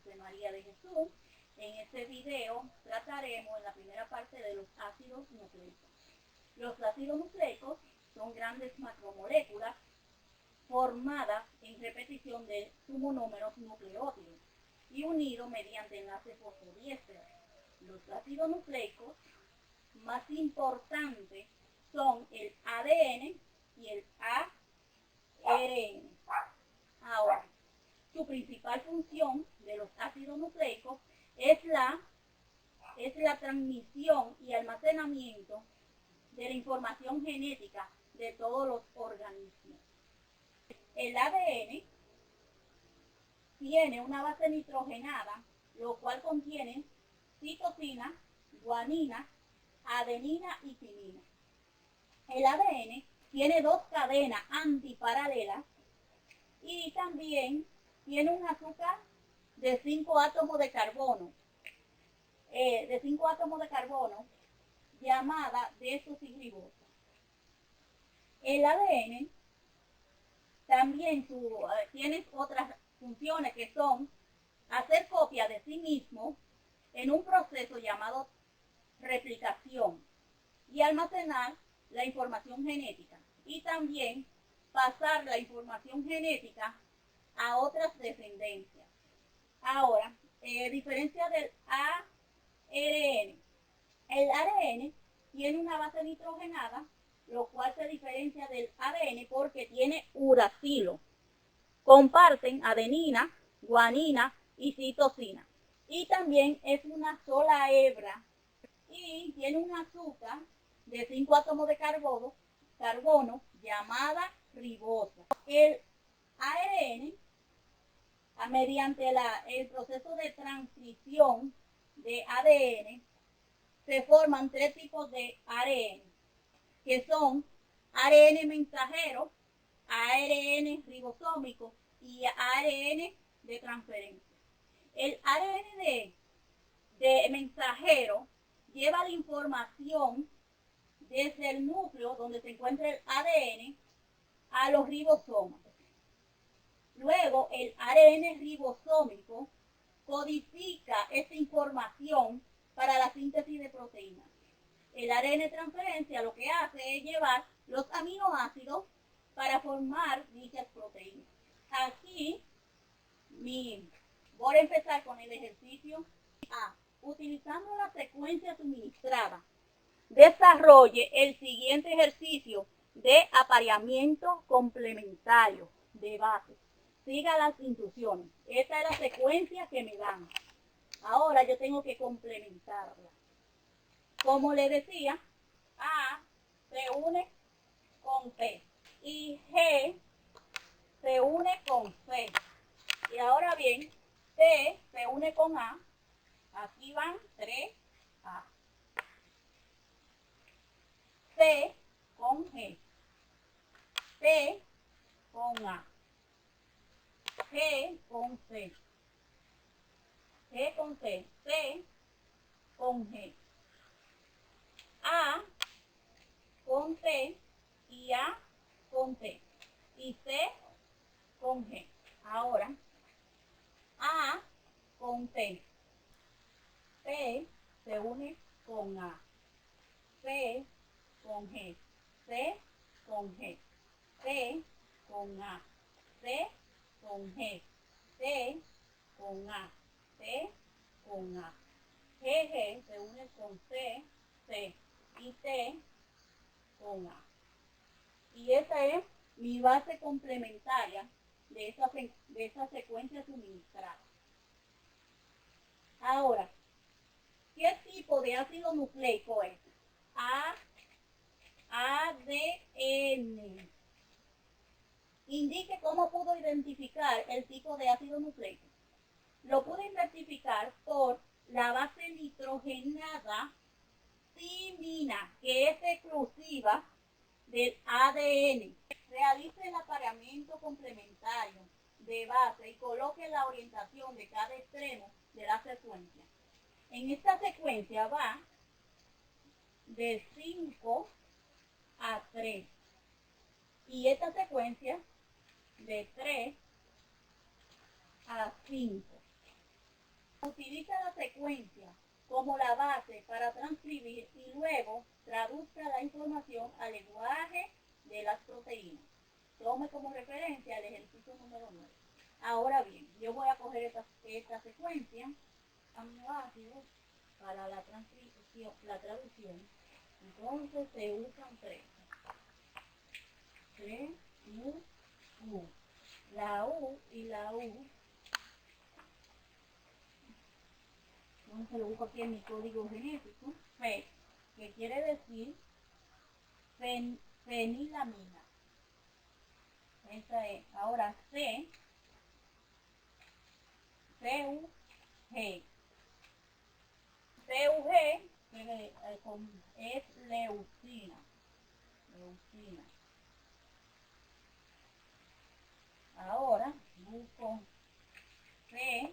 Dulce María de Jesús. En este video trataremos en la primera parte de los ácidos nucleicos. Los ácidos nucleicos son grandes macromoléculas formadas en repetición de su monómeros nucleótidos y unidos mediante enlaces fosfodíesteres. Los ácidos nucleicos más importantes son el ADN y el ARN. Ahora, su principal función de los ácidos nucleicos es la transmisión y almacenamiento de la información genética de todos los organismos. El ADN tiene una base nitrogenada, lo cual contiene citosina, guanina, adenina y timina. El ADN tiene dos cadenas antiparalelas y también tiene un azúcar de 5 átomos de carbono, llamada desoxirribosa. El ADN también tiene otras funciones que son hacer copia de sí mismo en un proceso llamado replicación y almacenar la información genética y también pasar la información genética a otras descendencias. Ahora, diferencia del ARN. El ARN tiene una base nitrogenada, lo cual se diferencia del ADN porque tiene uracilo. Comparten adenina, guanina y citosina. Y también es una sola hebra y tiene un azúcar de 5 átomos de carbono llamada ribosa. El ARN, mediante el proceso de transcripción de ADN, se forman 3 tipos de ARN, que son ARN mensajero, ARN ribosómico y ARN de transferencia. El ARN de mensajero lleva la información desde el núcleo donde se encuentra el ADN a los ribosomas. Luego el ARN ribosómico codifica esta información para la síntesis de proteínas. El ARN de transferencia lo que hace es llevar los aminoácidos para formar dichas proteínas. Aquí voy a empezar con el ejercicio A. Utilizando la secuencia suministrada, desarrolle el siguiente ejercicio de apareamiento complementario de base. Siga las instrucciones. Esta es la secuencia que me dan. Ahora yo tengo que complementarla. Como le decía, A se une con P y G se une con C. Y ahora bien, T se une con A. Aquí van 3A. C con G. P con A. G con C. G con C. C con G. A con T y A con T. Y C con G. Ahora, A con T. P se une con A. C con G. C con G. C con A. C con G. C con A. C con A. G se une con C, C y T con A. Y esa es mi base complementaria de esa secuencia suministrada. Ahora, ¿qué tipo de ácido nucleico es? ADN. Indique cómo pudo identificar el tipo de ácido nucleico. Lo pude identificar por la base nitrogenada timina, que es exclusiva del ADN. Realice el apareamiento complementario de base y coloque la orientación de cada extremo de la secuencia. En esta secuencia va de 5 a 3 y esta secuencia de 3 a 5. Utiliza la secuencia como la base para transcribir y luego traduzca la información al lenguaje de las proteínas. Tome como referencia el ejercicio número 9. Ahora bien, yo voy a coger esta secuencia, aminoácidos, para la transcripción, la traducción. Entonces se usan tres. U, U. La U y la U. Entonces lo busco aquí en mi código genético. F, que quiere decir fenilamina. Esa es. Ahora C, CUG. CUG es leucina. Leucina. Ahora busco CAA,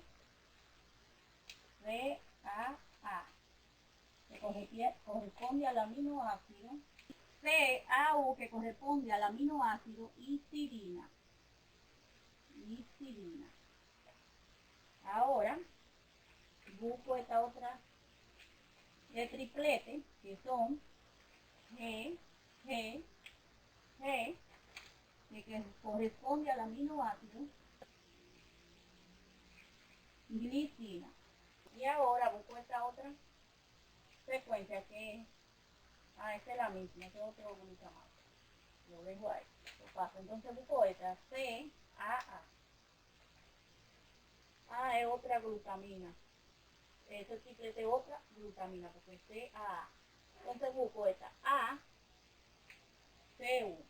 que corresponde al aminoácido. CAU, que corresponde al aminoácido histidina. Ahora busco esta otra de triplete, que son G, que corresponde al aminoácido glicina. Y ahora busco esta otra secuencia que esta es la misma, este es otro glutamato. Lo dejo ahí, lo paso. Entonces busco esta, CAA. Es otra glutamina. Esto es triplete, otra glutamina, porque es CAA. Entonces busco esta A, CU,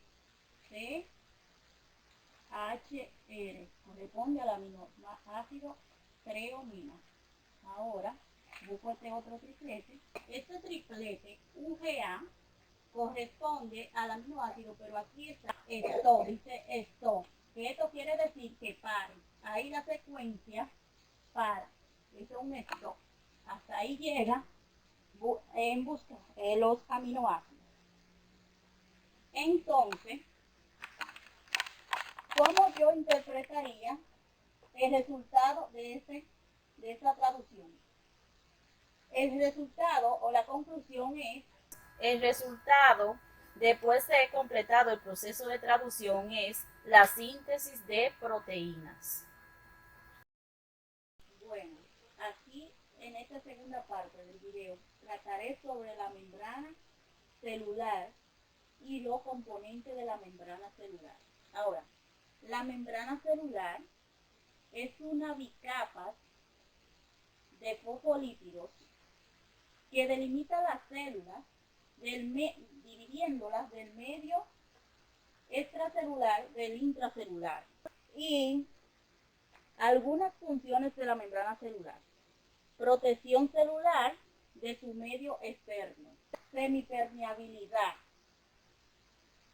CHR, corresponde al aminoácido treonina. Ahora busco este otro triplete. Este triplete, UGA, corresponde al aminoácido, pero aquí está esto, dice esto, que esto quiere decir que pare. Ahí la secuencia para. Esto es un stop. Hasta ahí llega en busca de los aminoácidos. Entonces, ¿cómo yo interpretaría el resultado de esa traducción? El resultado o la conclusión es: el resultado, después de completado el proceso de traducción, es la síntesis de proteínas. Bueno, aquí en esta segunda parte del video trataré sobre la membrana celular y los componentes de la membrana celular. Ahora, la membrana celular es una bicapa de fosfolípidos que delimita las células dividiéndolas del medio extracelular del intracelular. Y algunas funciones de la membrana celular: protección celular de su medio externo, semipermeabilidad,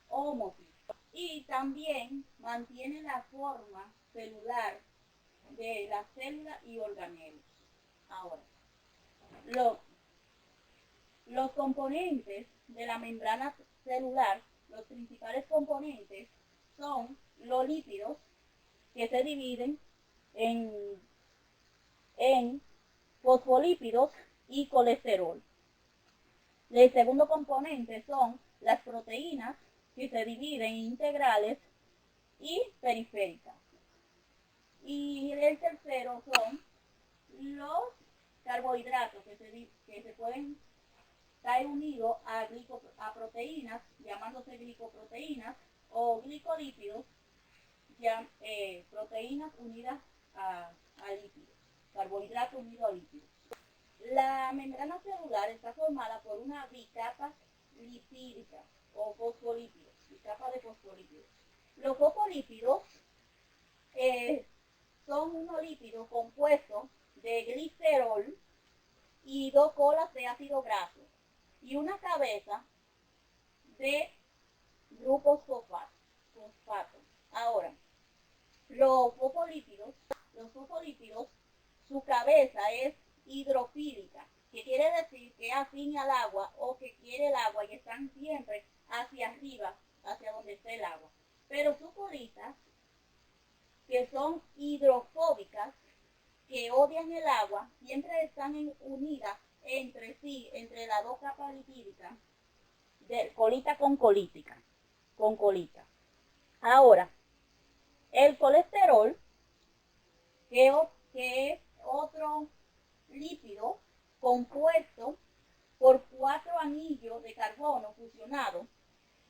ósmosis, y también mantiene la forma celular de la célula y organelos. Ahora, los componentes de la membrana celular, los principales componentes son los lípidos, que se dividen en fosfolípidos y colesterol. El segundo componente son las proteínas, que se dividen en integrales y periféricas. Y el tercero son los carbohidratos, que se pueden estar unidos a proteínas, llamándose glicoproteínas, o glicolípidos, proteínas unidas a lípidos, carbohidratos unidos a lípidos. La membrana celular está formada por una bicapa lipídica o fosfolípidos, bicapa de fosfolípidos. Los fosfolípidos son unos lípidos compuestos de glicerol y dos colas de ácido graso y una cabeza de grupos fosfato. Ahora, los fosfolípidos, su cabeza es hidrofílica, que quiere decir que es afín al agua o que quiere el agua y están siempre hacia arriba, hacia donde está el agua. Pero sus colitas, que son hidrofóbicas, que odian el agua siempre están unidas entre sí, entre las dos capas lipídicas, de colita con colita. Ahora, el colesterol, que es otro lípido compuesto por 4 anillos de carbono fusionados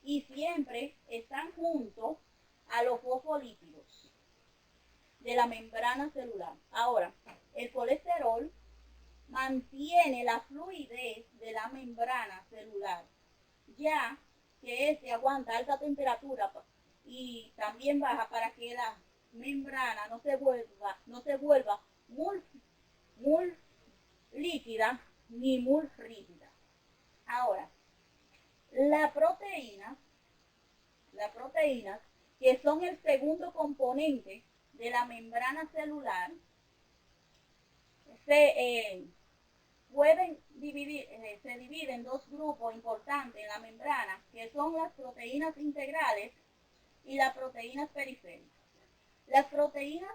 y siempre están juntos a los fosfolípidos de la membrana celular. Ahora, el colesterol mantiene la fluidez de la membrana celular, ya que este aguanta alta temperatura y también baja para que la membrana no se vuelva muy líquida ni muy rígida. Ahora, las proteínas, que son el segundo componente de la membrana celular, se dividen en dos grupos importantes en la membrana, que son las proteínas integrales y las proteínas periféricas. Las proteínas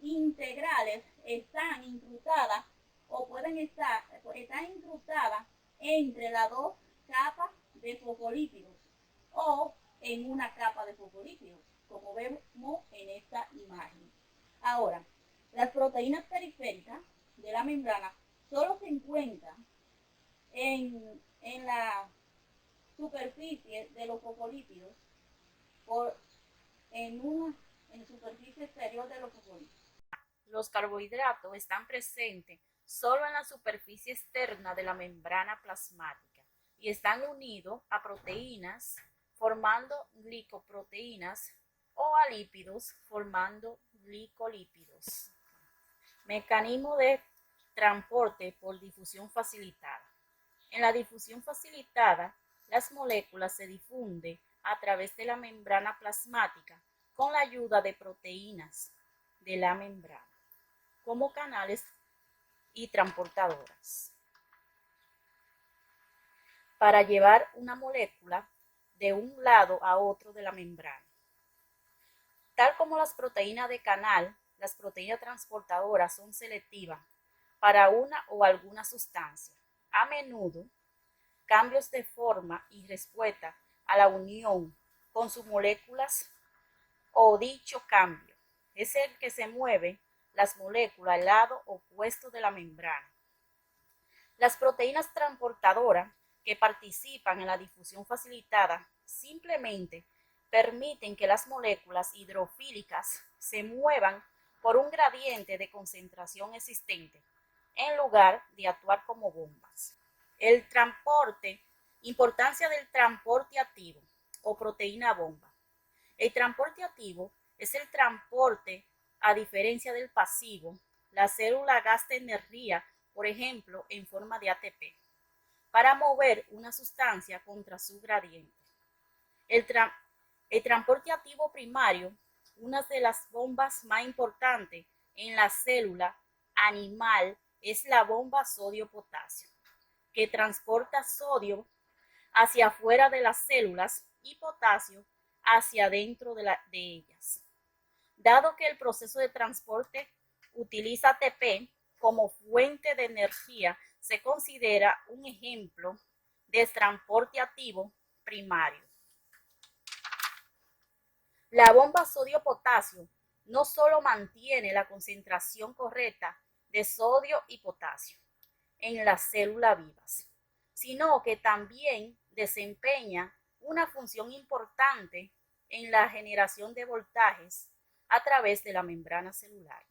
integrales están incrustadas entre las dos capas de fosfolípidos o en una capa de fosfolípidos, como vemos en esta imagen. Ahora, las proteínas periféricas de la membrana solo se encuentran en la superficie de los fosfolípidos en superficie exterior de los fosfolípidos. Los carbohidratos están presentes solo en la superficie externa de la membrana plasmática y están unidos a proteínas formando glicoproteínas o a lípidos formando glicolípidos. Mecanismo de transporte por difusión facilitada. En la difusión facilitada, las moléculas se difunden a través de la membrana plasmática con la ayuda de proteínas de la membrana, como canales y transportadoras, para llevar una molécula de un lado a otro de la membrana. Tal como las proteínas de canal, las proteínas transportadoras son selectivas para una o alguna sustancia. A menudo, cambios de forma y respuesta a la unión con sus moléculas o dicho cambio es el que se mueve las moléculas al lado opuesto de la membrana. Las proteínas transportadoras que participan en la difusión facilitada simplemente permiten que las moléculas hidrofílicas se muevan por un gradiente de concentración existente, en lugar de actuar como bombas. El transporte, importancia del transporte activo o proteína bomba. El transporte activo es el transporte, a diferencia del pasivo. La célula gasta energía, por ejemplo, en forma de ATP, para mover una sustancia contra su gradiente. El transporte activo primario, una de las bombas más importantes en la célula animal, es la bomba sodio-potasio, que transporta sodio hacia afuera de las células y potasio hacia adentro de ellas. Dado que el proceso de transporte utiliza ATP como fuente de energía, se considera un ejemplo de transporte activo primario. La bomba sodio-potasio no solo mantiene la concentración correcta de sodio y potasio en las células vivas, sino que también desempeña una función importante en la generación de voltajes a través de la membrana celular.